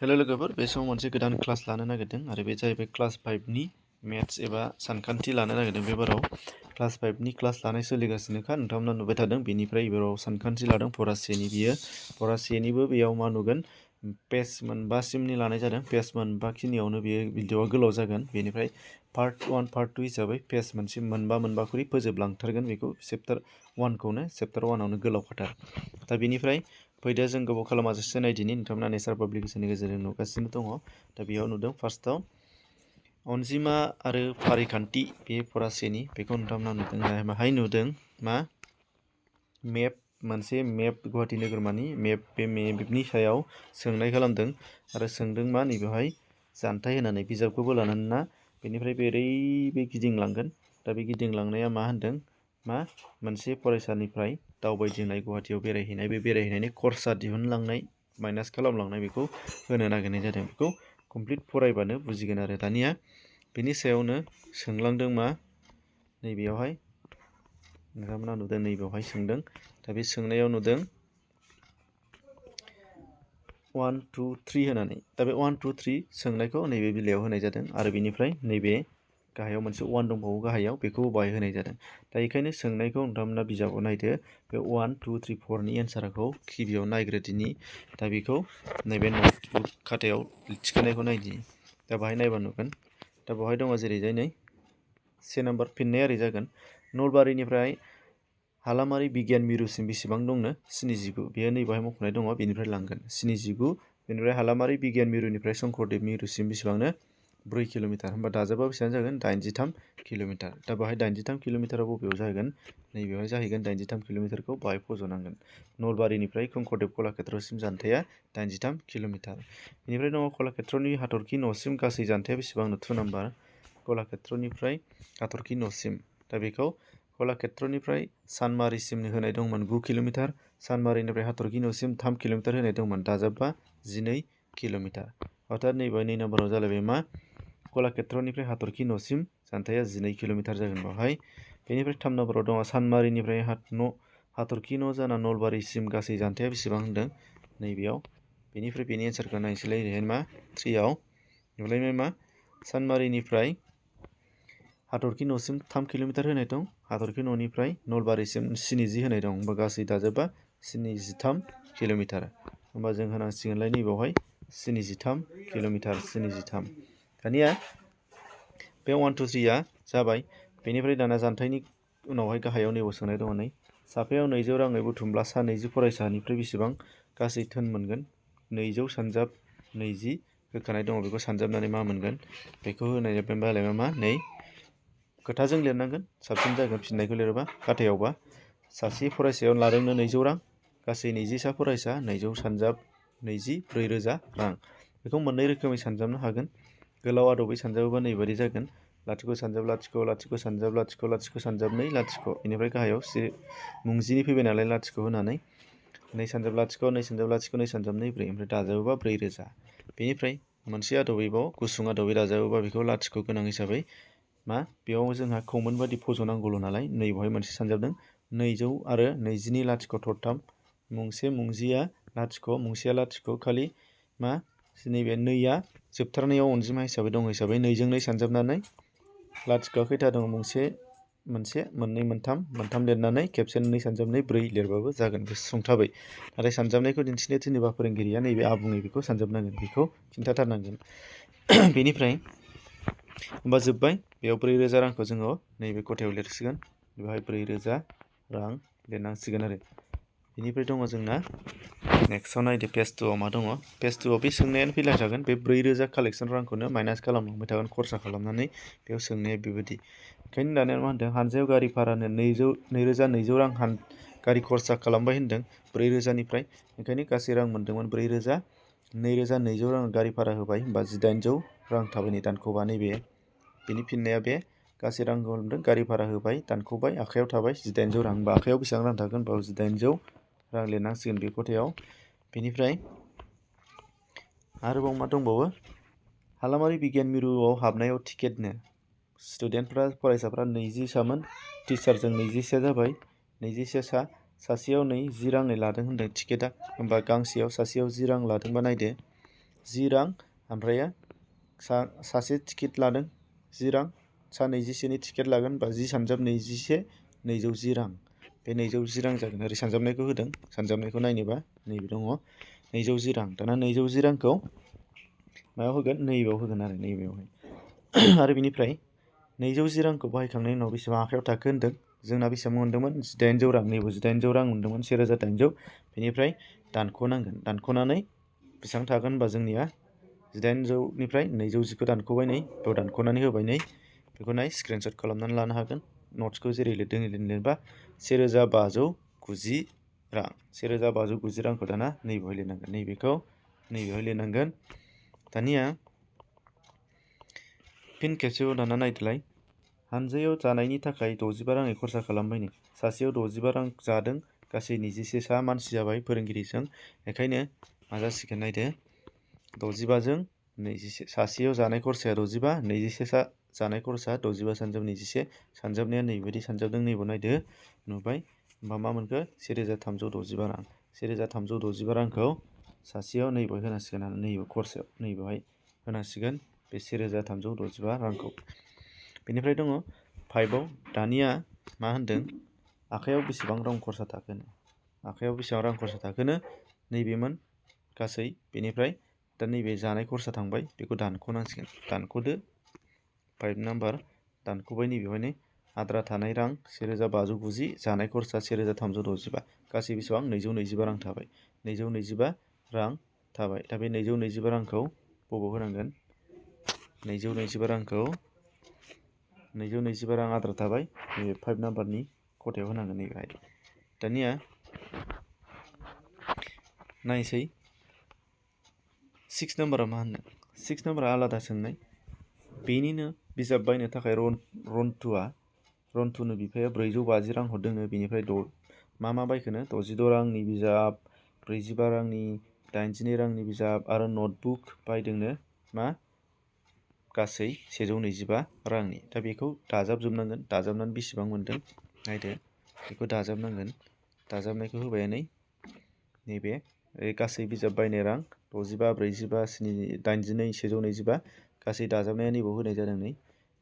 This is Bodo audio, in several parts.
हेलो लोगोफोर, बे समाव मोनसे गोदान क्लास लानो नागिरदों आरो बे जाहैबाय क्लास 5नि मेथ्स एबा सानखान्थि लानो नागिरदों। बे बाराव क्लास 5नि क्लास लानाय सोलिगासिनोखा नोंथांमोना नुबाय थादों। बेनिफ्राय एबाराव सानखान्थि लादों फरा सेनि। बियो फरा सेनिबो बेयाव मा नुगोन, पेज मोनबासिमनि लानाय जादों। पेज मोनबा खिनियावनो बेयो भिडिअआ गोलाव जागोन। बेनिफ्राय पार्ट 1 पार्ट 2 हिसाबै पेज मोनसे मोनबा खरि फोजोबलांथारगोन बेखौ चेप्टार 1खौनो। चेप्टार 1आवनो गोलाव खाथार। दा बेनिफ्राय फैदो जों गोबाव खालामाजासे नायदिनि। नोंथांमोना नेचार पाब्लिकेसननि गेजेरजों नुगासिनो दङ। दा बेयाव नुदों फार्स्टआव अनजिमा आरो फारिखान्थि, बे फरा सेनि। बेखौ नोंथांमोना नुदों, बाहाय नुदों मा मेप, मोनसे मेप, गुवाहाटि नोगोरमानि मेप। बे मेपनि सायाव सोंनाय खालामदों आरो सोंदों मा नैबेवहाय जानथाय होनानै बिजाबखौबो लानानै ना। बेनिफ्राय बे गिदिंलांगोन। दा बे गिदिंलांनाया मा होनदों, मा मोनसे फरायसानिफ्राय दावबायदिंनाय, गुवाहाटियाव बेरायहैनाय, बे बेरायहैनायनि खरसा दिहुनलांनाय, माइनास खालामलांनाय, बेखौ होनो नागिरनाय जादों। बेखौ कमप्लिट फरायबानो बुजिगोन आरो। दानिया बेनि सायावनो सोंलांदों मा नैबेयावहाय नोंथांमोना नुदों, नैबेयावहाय सोंदों। दा बे सोंनायाव नुदों 1 2 3 होनानै। दा बे 1 2 3 सोंनायखौ नैबे बिलाइयाव होनाय जादों आरो बेनिफ्राय नैबे गाहायाव मोनसे 1 दंबावो, गाहायाव बेखौ बाहाय होनाय जादों। दा बेखायनो सोंनायखौ नोंथांमोना बिजाबाव नायदो। बे 1 2 3 4नि एन्सारखौ गिबियाव नायग्रोदिनि। दा बेखौ नैबे नटबुक खाथायाव थिखोनायखौ नायदिनि। दा बाहाय नायबा नुगोन। दा बेवहाय दङ जेरैजाय नै से नाम्बार फिननाया ओरै जागोन, नलबारिनिफ्राय हालामारि बिगियान मिरुसिम बेसेबां दंनो? 79। बेयो नैबाहाय मख'नाय दङ, बेनिफ्राय लांगोन 79। बेनिफ्राय हालामारि बिगियान मिरुनिफ्राय शंकरदेब मिरुसिम बेसेबांनो? 4 किल'मिटार। होमबा दाजाबा बेसेबां जागोन? 83 किल'मिटार। दा बाहाय 83 किल'मिटारा बबेयाव जागोन? नैबेवहाय जाहैगोन 83 किल'मिटारखौ बाहाय फज'नांगोन। नलबारिनिफ्राय शंकरदेब कलाक्षेत्रसिम जानथाया 83 किल'मिटार। बेनिफ्राय दङ कलाक्षेत्रनि हाथरखि न'सिम गासै जानथाया बेसेबांनो? 2 नाम्बार, कलाक्षेत्रनिफ्राय हाथरखि न'सिम। दा बेखौ कलाक्षेत्रनिफ्राय सानमारिसिम होनाय दंमोन 9 किल'मिटार, सानमारिनिफ्राय हाथरखि न'सिम 3 किल'मिटार होनाय दंमोन। दाजाबबा 12 किल'मिटार। अर्थात नैबे 2 नाम्बाराव जालायबाय मा, कलाक्षेत्रनिफ्राय हाथरखि न'सिम जानथाया 12 किल'मिटार जागोन बेवहाय। बेनिफ्राय 3 नाम्बाराव दङ सानमारिनिफ्राय हाथरखि न' जाना नलबारिसिम गासै जानथाया बेसेबां होनदों? नैबेयाव। बेनिफ्राय बेनि एन्सारखौ नायनोसैलाय, ओरैहाय मा 3आव नुलायबाय मा सानमारिनिफ्राय हाथरखि न'सिम 3 किल'मिटार होनाय दं, हाथरखि न'निफ्राय नलबारिसिम 70 होनाय दं। होमबा गासै दाजाबा 73 किल'मिटार। होमबा जों होनांसिगोनलाय नैबावहाय 73 किल'मिटार, 73। दानिया बे 1 2 3आ जाबाय। बेनिफ्राय दाना जानथायनि उनावहाय गाहायाव नैबाव सोंनाय दङ, नै साफायाव 200 राङै बुथुमब्ला सा 20 फरायसानिफ्राय बेसेबां गासै धोन मोनगोन? 200 सानजाब 20 होखानाय दङ, बेखौ सानजाबनानै मा मोनगोन? बेखौ होनाय जाबाय मा, नै खोथाजों लिरनांगोन, साबसिन जागोन फिननायखौ लिरोबा। खाथायावबा सासे फरायसायाव लादोंनो 200 रां, गासै 20 सा फरायसा, 200 सानजाब 20, 4000 रां। बेखौ मोननै रोखोमै सानजाबनो हागोन। गोलाव आदबै सानजाबोबा नैबादि जागोन, लाथिख' सानजाब लाथिख', लाथिख' सानजाब लाथिख', लाथिख' सानजाब 2, लाथिख'। बेनिफ्राय गाहायाव मुंजिनि फैबाय नालाय लाथिख' होनानै 2 सानजाब लाथिख', 2 सानजाब लाथिख', 2 सानजाब 2 4। ओमफ्राय दाजाबोबा 4000। बेनिफ्राय मोनसे आदबैबाव गुसुं आदबै दाजाबोबा बेखौ लाथिख' गोनां हिसाबै मा, बेयाव जोंहा कमन बादि फज'नांगौल' नालाय नैबावहाय मोनसे सानजाबदों 200 आरो 20नि लाथिख' थरथाम, मुंसे मुंजिया लाथिख', मुंसेया लाथिख', खालि मा नैबे 2आ जोबथारनायाव अनजिमा हिसाबै दं हिसाबै 2 जों 2 सानजाबनानै लाथिख'आ खैथा दङ? मोनसे मोननै मोनथाम लिरनानै खेबसे 2 सानजाब 2 4 लिरबाबो जागोन, बे सुंथाबै। नाथाय सानजाबनायखौ दिन्थिनो थिनोबा फोरोंगिरिया नैबे आबुङै बेखौ सानजाबनांगोन, बेखौ खिन्थाथारनांगोन। बेनिफ्राय होमबा जोब्बाय। बेयाव 4000 रांखौ जोङो नैबे खथायाव लिरसिगोन। बेवहाय 4000 रां लिरनांसिगोन आरो। बेनिफ्राय दङ जोंना नेक्स्टआव नायदो पेज 2आव मा दङ। पेज 2आव बे सोंनायानो फैलाय थागोन। बे 4000 कालेक्सन रांखौनो माइनास खालामलांबाय थागोन खरसा खालामनानै। बेयाव सोंनाया बेबायदि। ओंखायनो दानिया मा होनदों, हानजायाव गारि भारानो 2200 रां गारि खरसा खालामबाय होनदों 4000निफ्राय। ओंखायनो गासै रां मोनदोंमोन 4000, 2200 रां गारि भारा होबाय, होमबा 1800 रां थाबाय नै दानख'बा। नैबे बेनि फिननाया बे गासै रांखौ मोनदों, गारि भारा होबाय, दानख'बाय, आखायाव थाबाय 1800 रां। होमबा आखायाव बेसेबां रां थागोन? बाव 1800 रां लिरनांसिगोन बे खथायाव। बेनिफ्राय आरोबाव मा दंबावो, हालामारि बिगियान मिरुआव हाबनायाव टिकेटनो फरायसाफ्रा 20 सामोन, टिचारजों 20 जाबाय, 21 सासेयाव 10 राङै लादों होनदों टिकेटआ। होमबा गांसेयाव सासेयाव 10 रां लादोंबा नायदो 10 रां ओमफ्राय सासे टिकेट लादों 10 रां सा 21नि टिकेट लागोन बा 10 सानजाब 21 210 रां बे 210 रां जागोन ओरै सानजाबनायखौ होदों सानजाबनायखौ नायनोबा नैबे दङ 210 रां दाना 210 रांखौ मायाव होगोन नैबेयाव होगोन आरो नैबेयावहाय आरो बिनिफ्राय 210 रांखौ बाहायखांनायनि उनाव बेसेबां आखायाव थाखो होनदों जोंना बेसेबां मोनदोंमोन 1800 रां नैबे 1800 रां मोनदोंमोन 1800 बेनिफ्राय दानख'नांगोन दानख'नानै बेसेबां थागोन होनबा जोंनिया 1800निफ्राय 210खौ दानख'बाय नै बेयाव दानख'नानै होबाय नै बेखौ नाय स्क्रिनशट खालामनानै लानो हागोन नट्सखौ जेरै लिरदों लिरबा 1590 रां 1590 रांखौ दाना नैबेवहाय लिरनांगोन नैबेखौ नैबेवहाय लिरनांगोन दानिया फिन खेबसेबाव दाना नायदोलाय हानजायाव जानायनि थाखाय 65 राङै खरसा खालामबाय नै सासेयाव 65 रां जादों गासै 21 सा मानसि जाबाय फोरोंगिरिजों बेखायनो मा जासिगोन नायदो 65जों 21 सासेयाव जानाय खरसाया 65 21 सा जानाय खरसा 65 सानजाब 21 सानजाबनाया नैबायदि सानजाबदों नैबाव नायदो नुबाय होमबा मा मोनखो 1365 रां 1365 रांखौ सासेयाव नैबाव होनांसिगोन आरो नैबे खरसायाव नैबावहाय होनांसिगोन बे 1365 रांखौ बेनिफ्राय दङ 5आव दानिया मा होनदों आखायाव बेसेबां रां खरसा थाखोनो आखायाव बेसेबां रां खरसा थाखोनो नैबेमोन गासै बेनिफ्राय दा नैबे जानाय खरसा थांबाय बेखौ दानख'नांसिगोन दानख'दो 5 नाम्बार दानख'बाय नैबेवहायनो आद्रा थानाय रां 1590 जानाय खरसा 1365 गासै बेसेबां 225 रां थाबाय 225 रां थाबाय दा बे 225 रांखौ बबाव होनांगोन 225 रांखौ 225 रां आद्रा थाबाय नैबे 5 नाम्बारनि खथायाव होनांगोन नैबेहाय दानिया नायसै 6 नाम्बारा मा होनो 6 नाम्बारा आलादा सोंनाय बेनिनो बिजाब बायनो थाखाय रन्टुनो बिफाया 450 रां हरदोंनो बेनिफ्राय मा बायखोनो 66 रांनि बिजाब 45 रांनि 82 रांनि बिजाब आरो नटबुक बायदोंनो मा गासै 125 रांनि दा बेखौ दाजाबजोबनांगोन दाजाबनानै बेसेबां मोनदों नायदो बेखौ दाजाबनांगोन दाजाबनायखौ होबाय नैबे गासै बिजाब बायनाय रां 65 45 82 125 गासै दाजाबनाया नैबाव होनाय जादों नै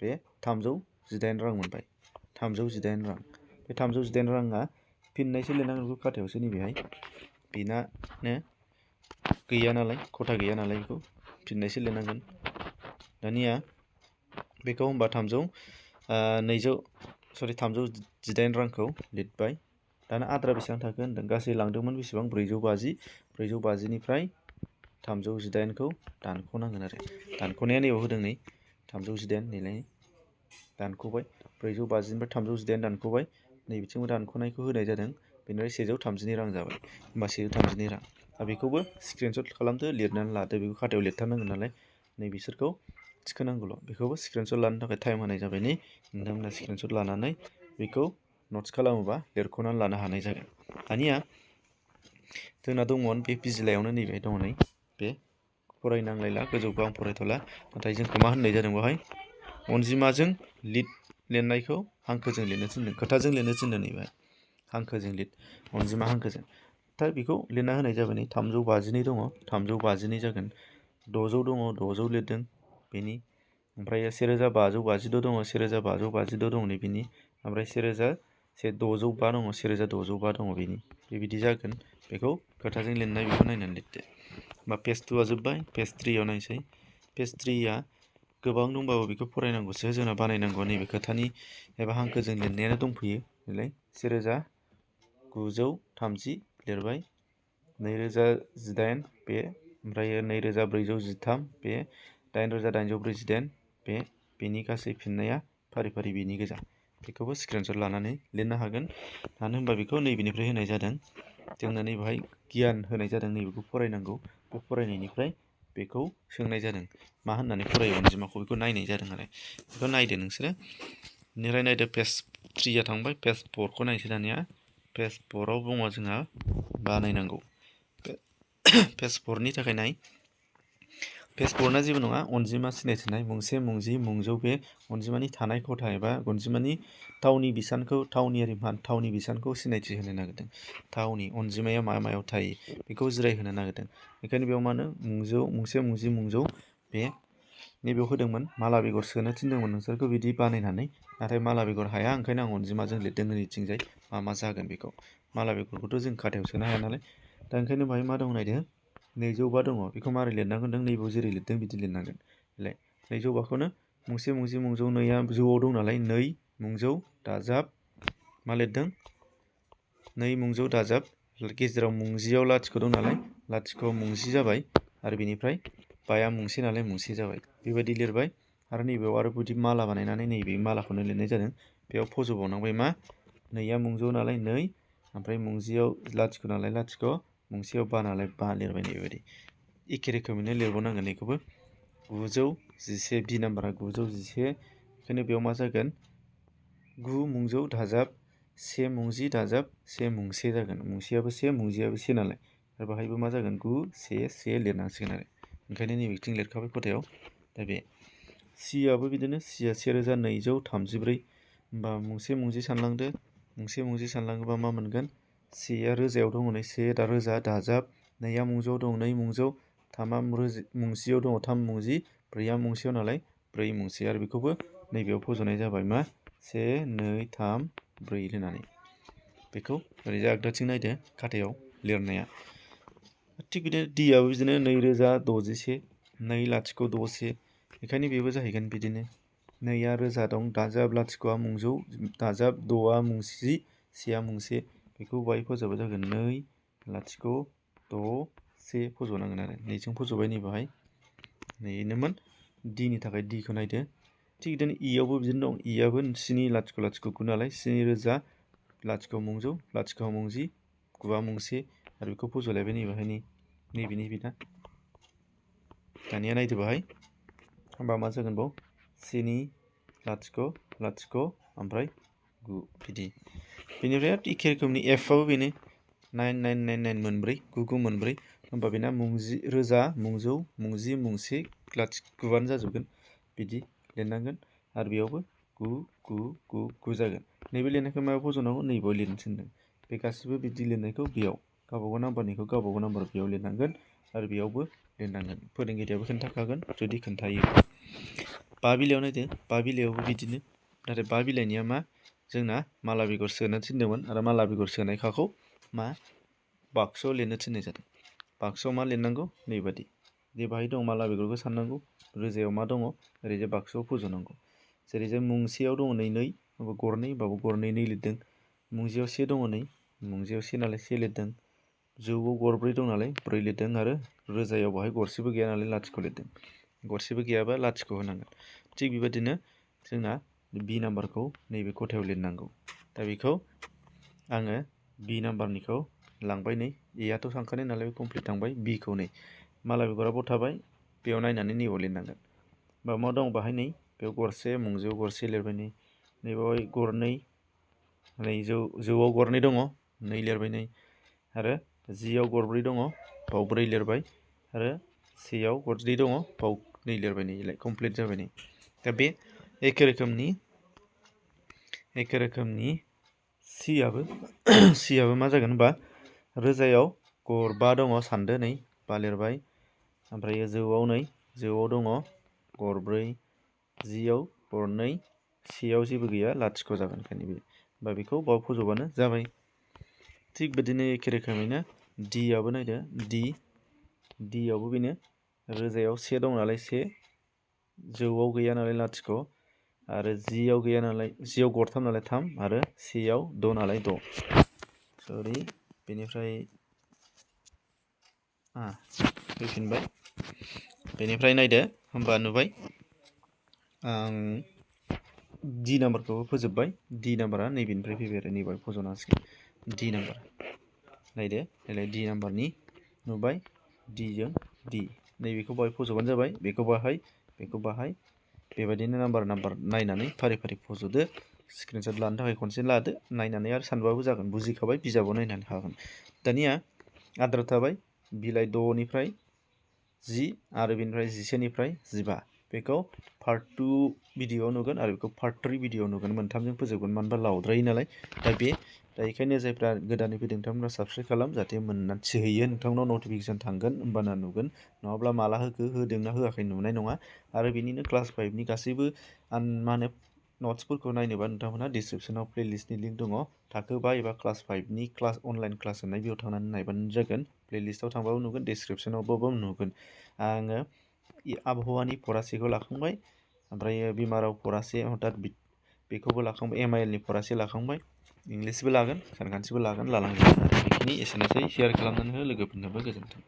बे 318 रां मोनबाय 318 रां बे 318 राङा फिननायसो लिरनांगोन बेखौ खाथायावसो नैबेहाय बेनानो गैया नालाय खथा गैया नालाय बेखौ फिननायसो लिरनांगोन दानिया बेखौ होमबा 318 रांखौ लिरबाय दाना आद्रा बेसेबां थाखो होनदों गासै लांदोंमोन बेसेबां 450 450निफ्राय 318खौ दानख'नांगोन आरो दानख'नाया नैबाव होदों नै 318 नैलाय दानख'बाय 450निफ्राय 318 दानख'बाय नैबिथिंबो दानख'नायखौ होनाय जादों बेनिफ्राय 132 रां जाबाय होमबा 132 रां दा बेखौबो स्क्रिनशट खालामदो लिरनानै लादो बेखौ खाथायाव लिरथारनांगोन नालाय नैबिसोरखौ थिखोनांगौल' बेखौबो स्क्रिनशट लानो थाखाय टाइम होनाय जाबाय नै नोंथांमोना स्क्रिनशट लानानै बेखौ नट्स खालामोबा लिरख'नानै लानो हानाय जागोन दानिया जोंना दंमोन बे बिजिलायावनो नैबे दङ नै बे फरायनांलायला गोजौखौ आं फरायथ'ला नाथाय जोंखौ मा होननाय जादों बेवहाय अनजिमाजों लिरनायखौ हांखोजों लिरनो थिनदों खोथाजों लिरनो थिनदों नैबे हांखोजों लिर अनजिमा हांखोजों दा बेखौ लिरना होनाय जाबाय नै 352 दङ 352 जागोन 600 दङ 600 लिरदों बेनि ओमफ्राय 1556 दङ 1556 दङ नै बेनि ओमफ्राय 1605 दङ 1605 दङ बेनि बेबायदि जागोन बेखौ खोथाजों लिरनाय बेखौ नायनानै लिरदो होमबा पेज 2आ जोब्बाय पेज 3आव नायसै पेज 3आ गोबां दंबाबो बेखौ फरायनांगौसो जोंना बानायनांगौ नैबे खोथानि एबा हांखोजों लिरनायानो दंफैयो नालाय 1930 लिरबाय 2018 बे ओमफ्राय 2413 बे 8848 बे बेनि गासै फिननाया फारि फारि बेनि गोजा बेखौबो स्क्रिनशट लानानै लिरनो हागोन मानो होनबा बेखौ नैबेनिफ्राय होनाय जादों जोंनो नैबेहाय गियान होनाय जादों नैबेखौ फरायनांगौ बे फरायनायनिफ्राय बेखौ सोंनाय जादों मा होननानै फरायो अनजिमाखौ बेखौ नायनाय जादों आरो बेखौ नायदो नोंसोरो बेनिफ्राय नायदो पेज 3आ थांबाय पेज 4खौ नायसै दानिया पेज 4आव दङ जोंहा बानायनांगौ पेज 4नि थाखाय नाय पेजबर्डना जेबो नङा, अनजिमा सिनायथिनाय मुंसे मुंजि मुंजौ बे अनजिमानि थानाय खथा एबा अनजिमानि थावनि बिसानखौ थावनियारि मान थावनि बिसानखौ सिनायथि होनो नागिरदों। थावनि अनजिमाया मायाव थायो बेखौ जिरायहोनो नागिरदों। बेखायनो बेयाव मा होनो मुंजौ मुंसे मुंजि मुंजौ बे नैबेयाव होदोंमोन माला बेगर सोनो थिनदोंमोन नोंसोरखौ बिदि बानायनानै, नाथाय माला बेगर हाया, ओंखायनो आं अनजिमाजों लिरदों ओरैथिंजाय मा जागोन बेखौ। माला बेगरखौथ' जों खाथायाव सोनो हाया नालाय, दा ओंखायनो बाहाय मा दं नायदो 205 दङ। बेखौ मारै लिरनांगोन नों नैबेयाव जेरै लिरदों बिदि लिरनांगोन। देलाय 205खौनो मुंसे मुंजि मुंजौ नैया जौआव दं नालाय नै मुंजौ दाजाब मा लिरदों 2 मुंजौ दाजाब गेजेराव मुंजियाव लाथिख' दं नालाय लाथिख' मुंजि जाबाय, आरो बेनिफ्राय बाया मुंसे नालाय मुंसे जाबाय। बेबायदि लिरबाय आरो नैबेयाव आरो बिदि माला बानायनानै नैबे मालाखौनो लिरनाय जादों। बेयाव फज'बावनांबाय मा नैया मुंजौ नालाय नै, ओमफ्राय मुंजियाव लाथिख' नालाय लाथिख', मुंसेयाव बा नालाय बा लिरबाय बेबायदि। एखे रोखोमैनो लिरबावनांगोन बेखौबो 911 बि नाम्बारा 911, बेखायनो बेयाव मा जागोन 9 मुंजौ दाजाब 1 मुंजि दाजाब 1 मुंसे जागोन। मुंसेयाबो 1 मुंजियाबो 1 नालाय, आरो बाहायबो मा जागोन 9 1 1 लिरनांसिगोन आरो। ओंखायनो नैबेथिं लिरखाबाय खथायाव। दा बे सियाबो बिदिनो सिया 1234, होमबा मुंसे मुंजि सानलांदो। मुंसे मुंजि सानलाङोबा मा मोनगोन, सेया रोजायाव दङ नै 1 रोजा दाजाब, नैया मुंजौआव दं 2 मुंजौ, 3आ मुंजियाव दङ 3 मुंजि, 4आ मुंसेयाव नालाय 4 मुंसे, आरो बेखौबो नैबेयाव फज'नाय जाबाय मा 1 2 3 4 होनानै। बेखौ ओरैजाय आगदाथिं नायदो खाथायाव लिरनाया। थिग बिदिनो डिआबो बिदिनो 2061 2061, बेखायनो बेबो जाहैगोन बिदिनो 2आ रोजा दं दाजाब लाथिख'आ मुंजौ दाजाब 6आ मुंजि 1आ मुंसे, बेखौ बाहाय फोजाबा जागोन 2 लाथिख' 6 1 फज'नांगोन आरो नैजों फज'बाय नैबाहाय नैनोमोन। डिनि थाखाय डिखौ नायदो। थिग बिदिनो इयावबो बिदिनो दं। इयाबो 7 लाथिख' लाथिख' 9 नालाय 7 रोजा लाथिख' मुंजौ लाथिख' मुंजि 9आ मुंसे, आरो बेखौ फज'लायबाय नैबाहाय नैबेनि बिना। दानिया नायदो बाहाय होमबा मा जागोन बाव 7 लाथिख' लाथिख' ओमफ्राय 9 बिदि। बेनिफ्राय एखे रोखोमनि एफआबो बेनो 9999 मोनब्रै 99 मोनब्रै, होमबा बेना मुंजि रोजा मुंजौ मुंजि मुंसे लाथिख' 9आनो जाजोबगोन बिदि लिरनांगोन। आरो बेयावबो 9 9 9 9 जागोन। नैबे लिरनायखौ मायाव फज'नांगौ नैबेयाव लिरनो थिनदों। बे गासिबो बिदि लिरनायखौ बेयाव गावबागाव नाम्बारनिखौ गावबागाव नाम्बार बेयाव लिरनांगोन, आरो बेयावबो लिरनांगोन। फोरोंगिरियाबो खोन्थाखागोन जुदि खोन्थायो। 5 बिलाइयाव नायदो 5 बिलाइयावबो बिदिनो, नाथाय 5 बिलाइनिया मा जोंना माला बेगर सोनो थिनदोंमोन, आरो माला बेगर सोनायखाखौ मा बाक्सुआव लिरनो थिननाय जादों। बाक्सुआव मा लिरनांगौ नैबादि जे बाहाय दं माला बेगरखौ साननांगौ, रोजायाव मा दङ ओरैजाय बाक्सुआव फज'नांगौ। जेरै जों मुंसेयाव दङ नै गरनै, होमबाबो गरनै 2 लिरदों। मुंजियाव 1 दङ नै मुंजियाव 1 नालाय 1 लिरदों। जौआव गरब्रै दं नालाय 4 लिरदों, आरो रोजायाव बाहाय गरसेबो गैया नालाय लाथिख' लिरदों। गरसेबो गैयाबा लाथिख' होनांगोन। थिग बेबायदिनो जोंना बि नाम्बारखौ नैबे खथायाव लिरनांगौ। दा बेखौ आङो बि नाम्बारनिखौ लांबाय नै एआथ' थांखानाय नालाय कमप्लिट थांबाय। बिखौ नै माला बेगराबो थाबाय, बेयाव नायनानै नैबाव लिरनांगोन। होमबा मा दं बाहाय नै बेयाव गरसे मुंजौ गरसे लिरबाय नैबावहाय गरनै, नै जौआव गरनै दङ 2 लिरबाय नै, आरो जियाव गरब्रै दङ बाव 4 लिरबाय, आरो सेयाव गरनै दङ बाव 2 लिरबाय नै कमप्लिट जाबाय नै। दा बे एखे रोखोमनि सियाबो मा जागोन होनबा रोजायाव गरबा दङ सानदो नै 5 लिरबाय, ओमफ्राय जौआव नै जौआव दङ गरब्रै, जियाव गरनै, सेयाव जेबो गैया लाथिख' जागोन ओंखायनो बे, होमबा बेखौ बाव फज'बानो जाबाय। थिग बिदिनो एखे रोखोमैनो डिआबो नायदो डिआवबो बेनो रोजायाव 1 दं नालाय 1, जौआव गैया नालाय लाथिख', आरो जियाव गैया नालाय जियाव गरथाम नालाय 3, आरो सेयाव 6 नालाय 6। सरि बेनिफ्राय फैफिनबाय। बेनिफ्राय नायदो होमबा नुबाय आं डि नाम्बारखौबो फोजोबबाय। डि नाम्बारा नैबेनिफ्राय फैबाय आरो नैबार फज'नांसिगोन डि नाम्बार। नायदो देलाय डि नाम्बारनि नुबाय डिजों डि, नैबेखौ बाहाय फज'बानो जाबाय। बेखौ बाहाय बेबायदिनो नाम्बार नायनानै फारि फारि फज'दो। स्क्रिनशट लानो थाखाय खनसे लादो, नायनानै आरो सानबाबो जागोन, बुजिखाबाय बिजाबाव नायनानै हागोन। दानिया आद्रा थाबाय बिलाइ 6निफ्राय 10 आरो बेनिफ्राय 11निफ्राय 15 बेखौ पार्ट 2 भिडिअ'आव नुगोन आरो बेखौ पार्ट 3 भिडिअ'आव नुगोन मोनथामजों फोजोबगोन मानो होनबा लावद्रायो नालाय दा बेखायनो जायफ्रा गोदानै फैदों नोंथांमोना साबस्क्राइब खालाम जाहाथे मोनथिहैयो नोंथांनाव नटिफिकेसन थांगोन होमबाना नुगोन नङाब्ला माला होदोंना होआखै नुनाय नङा आरो बिनिनो क्लास 5नि गासैबो मा होनो नट्सफोरखौ नायनोबा नोंथांमोना डिसक्रिपसनाव प्लेलिस्टनि लिंक दङ थाखो 5 एबा क्लास 5नि अनलाइन क्लास होनाय बेयाव थांनानै नायबानो जागोन प्लेलिस्टआव थांबाबो नुगोन डिसक्रिपसनावबाबो नुगोन आङो आबहावानि फरासेखौ लाखांबाय ओमफ्राय बिमा राव फरासे अर्थात बेखौबो लाखांबाय MIL नि फरासे लाखांबाय इंलिसबो लागोन सानखान्थिबो लागोन लालांजोबगोन बेखिनि एसेनोसै शेयार खालामनानै हो लोगोफोरनोबो गोजोन्थों।